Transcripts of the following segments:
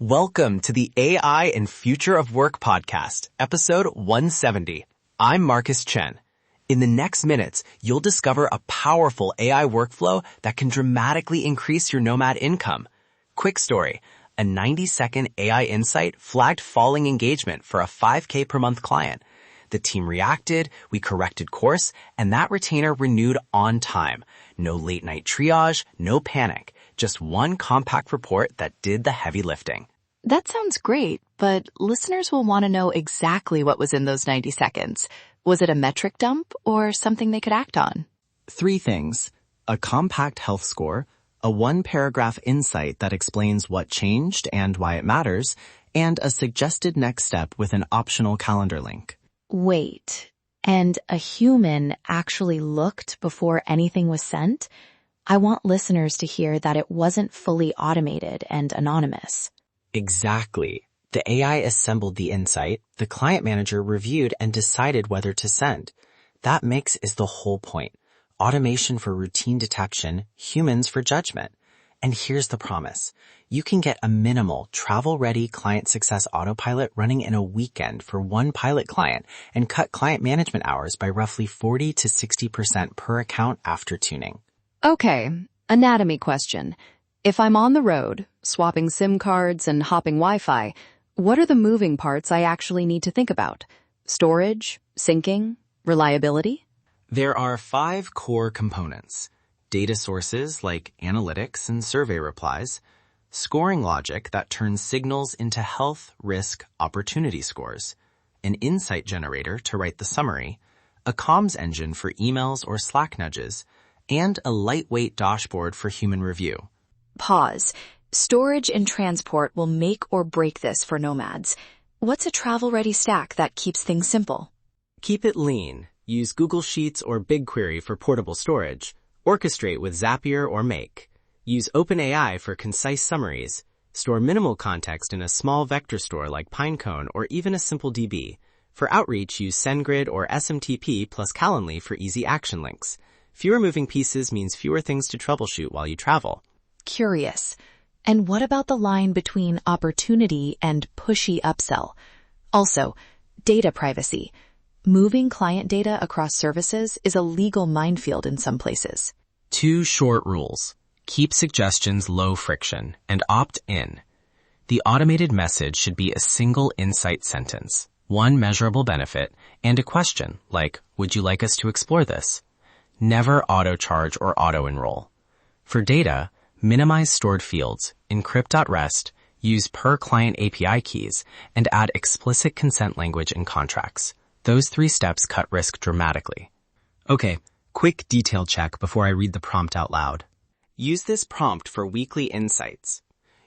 Welcome to the AI and Future of Work podcast, episode 170. I'm Marcus Chen. In the next minutes, you'll discover a powerful AI workflow that can dramatically increase your Nomad income. Quick story, a 90-second AI insight flagged falling engagement for a $5K per month client. The team reacted, we corrected course, and that retainer renewed on time. No late night triage, no panic. Just one compact report that did the heavy lifting. That sounds great, but listeners will want to know exactly what was in those 90 seconds. Was it a metric dump or something they could act on? 3 things. A compact health score, a 1-paragraph insight that explains what changed and why it matters, and a suggested next step with an optional calendar link. Wait, and a human actually looked before anything was sent? I want listeners to hear that it wasn't fully automated and anonymous. Exactly. The AI assembled the insight, the client manager reviewed and decided whether to send. That mix is the whole point. Automation for routine detection, humans for judgment. And here's the promise. You can get a minimal, travel-ready client success autopilot running in a weekend for one pilot client and cut client management hours by roughly 40 to 60% per account after tuning. Okay, anatomy question. If I'm on the road, swapping SIM cards and hopping Wi-Fi, what are the moving parts I actually need to think about? Storage, syncing, reliability? There are 5 core components. Data sources like analytics and survey replies, scoring logic that turns signals into health, risk, opportunity scores, an insight generator to write the summary, a comms engine for emails or Slack nudges, and a lightweight dashboard for human review. Pause. Storage and transport will make or break this for nomads. What's a travel-ready stack that keeps things simple? Keep it lean. Use Google Sheets or BigQuery for portable storage. Orchestrate with Zapier or Make. Use OpenAI for concise summaries. Store minimal context in a small vector store like Pinecone or even a simple DB. For outreach, use SendGrid or SMTP plus Calendly for easy action links. Fewer moving pieces means fewer things to troubleshoot while you travel. Curious. And what about the line between opportunity and pushy upsell? Also, data privacy. Moving client data across services is a legal minefield in some places. 2 short rules. Keep suggestions low friction and opt in. The automated message should be a single insight sentence, one measurable benefit, and a question like, would you like us to explore this? Never auto-charge or auto-enroll. For data, minimize stored fields, encrypt.rest, use per-client API keys, and add explicit consent language in contracts. Those 3 steps cut risk dramatically. Okay, quick detail check before I read the prompt out loud. Use this prompt for weekly insights.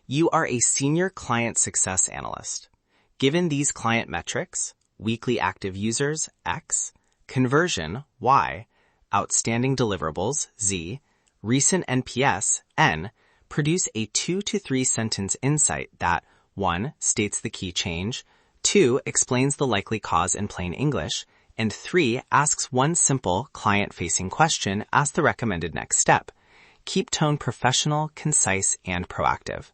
You are a senior client success analyst. Given these client metrics, weekly active users, X, conversion, Y, outstanding deliverables, Z, recent NPS, N, produce a 2 to 3 sentence insight that 1. States the key change, 2. Explains the likely cause in plain English, and 3. Asks one simple client-facing question as the recommended next step. Keep tone professional, concise, and proactive.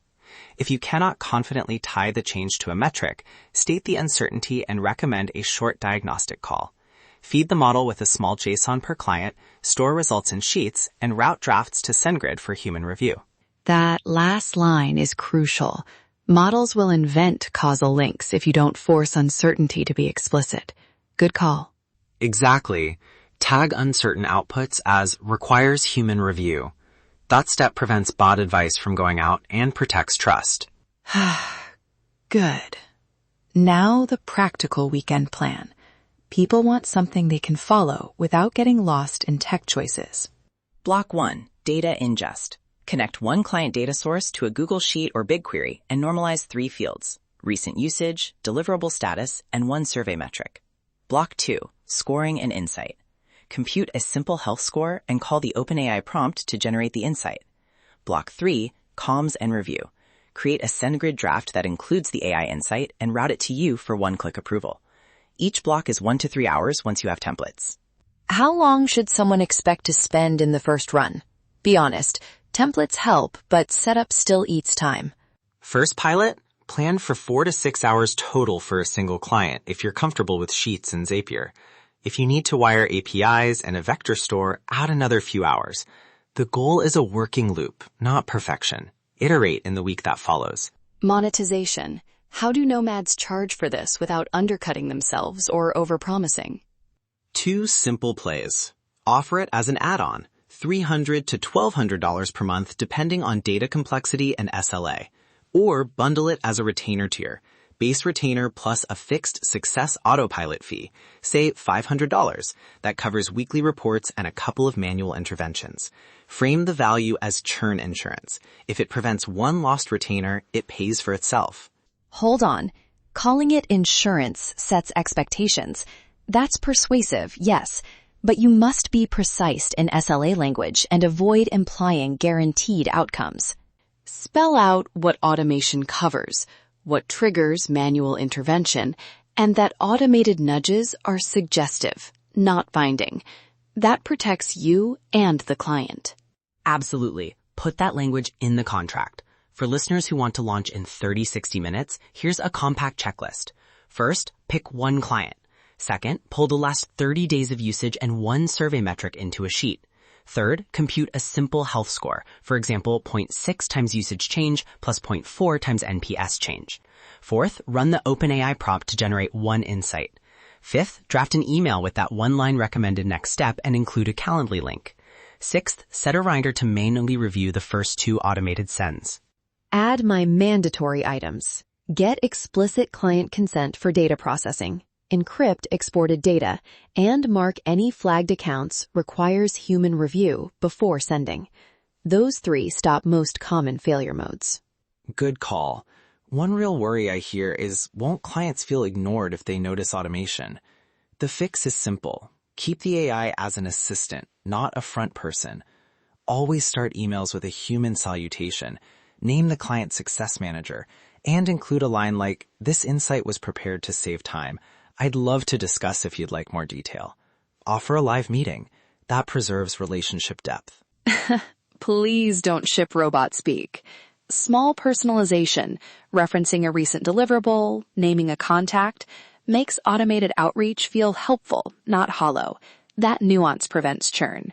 If you cannot confidently tie the change to a metric, state the uncertainty and recommend a short diagnostic call. Feed the model with a small JSON per client, store results in sheets, and route drafts to SendGrid for human review. That last line is crucial. Models will invent causal links if you don't force uncertainty to be explicit. Good call. Exactly. Tag uncertain outputs as requires human review. That step prevents bot advice from going out and protects trust. Good. Now the practical weekend plan. People want something they can follow without getting lost in tech choices. Block 1. Data ingest. Connect one client data source to a Google Sheet or BigQuery and normalize 3 fields: recent usage, deliverable status, and 1 survey metric. Block 2. Scoring and insight. Compute a simple health score and call the OpenAI prompt to generate the insight. Block 3. Comms and review. Create a SendGrid draft that includes the AI insight and route it to you for one-click approval. Each block is 1 to 3 hours once you have templates. How long should someone expect to spend in the first run? Be honest, templates help, but setup still eats time. First pilot, Plan for 4 to 6 hours total for a single client if you're comfortable with Sheets and Zapier. If you need to wire APIs and a vector store, add another few hours. The goal is a working loop, not perfection. Iterate in the week that follows. Monetization. How do nomads charge for this without undercutting themselves or overpromising? 2 simple plays. Offer it as an add-on, $300 to $1,200 per month depending on data complexity and SLA. Or bundle it as a retainer tier, base retainer plus a fixed Success Autopilot fee, say $500, that covers weekly reports and a couple of manual interventions. Frame the value as churn insurance. If it prevents one lost retainer, it pays for itself. Hold on. Calling it insurance sets expectations. That's persuasive, yes, but you must be precise in SLA language and avoid implying guaranteed outcomes. Spell out what automation covers, what triggers manual intervention, and that automated nudges are suggestive, not binding. That protects you and the client. Absolutely. Put that language in the contract. For listeners who want to launch in 30-60 minutes, here's a compact checklist. First, pick one client. Second, pull the last 30 days of usage and one survey metric into a sheet. Third, compute a simple health score. For example, 0.6 times usage change plus 0.4 times NPS change. Fourth, run the OpenAI prompt to generate one insight. Fifth, draft an email with that one-line recommended next step and include a Calendly link. Sixth, set a reminder to manually review the first 2 automated sends. Add my mandatory items. Get explicit client consent for data processing. Encrypt exported data, and mark any flagged accounts requires human review before sending. Those 3 stop most common failure modes. Good call. One real worry I hear is, won't clients feel ignored if they notice automation? The fix is simple. Keep the AI as an assistant, not a front person. Always start emails with a human salutation. Name the client success manager, and include a line like, "This insight was prepared to save time. I'd love to discuss if you'd like more detail." Offer a live meeting. That preserves relationship depth. Please don't ship robot speak. Small personalization, referencing a recent deliverable, naming a contact, makes automated outreach feel helpful, not hollow. That nuance prevents churn.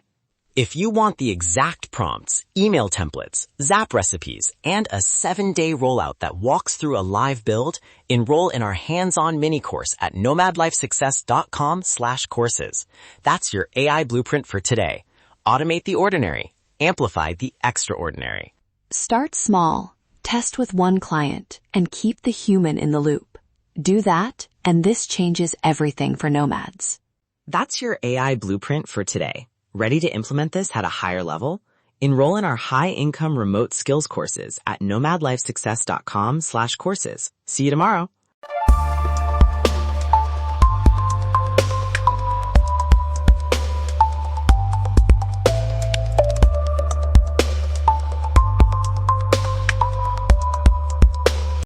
If you want the exact prompts, email templates, Zap recipes, and a 7-day rollout that walks through a live build, enroll in our hands-on mini course at nomadlifesuccess.com/courses. That's your AI blueprint for today. Automate the ordinary. Amplify the extraordinary. Start small, test with one client, and keep the human in the loop. Do that, and this changes everything for nomads. That's your AI blueprint for today. Ready to implement this at a higher level? Enroll in our high-income remote skills courses at nomadlifesuccess.com/courses. See you tomorrow.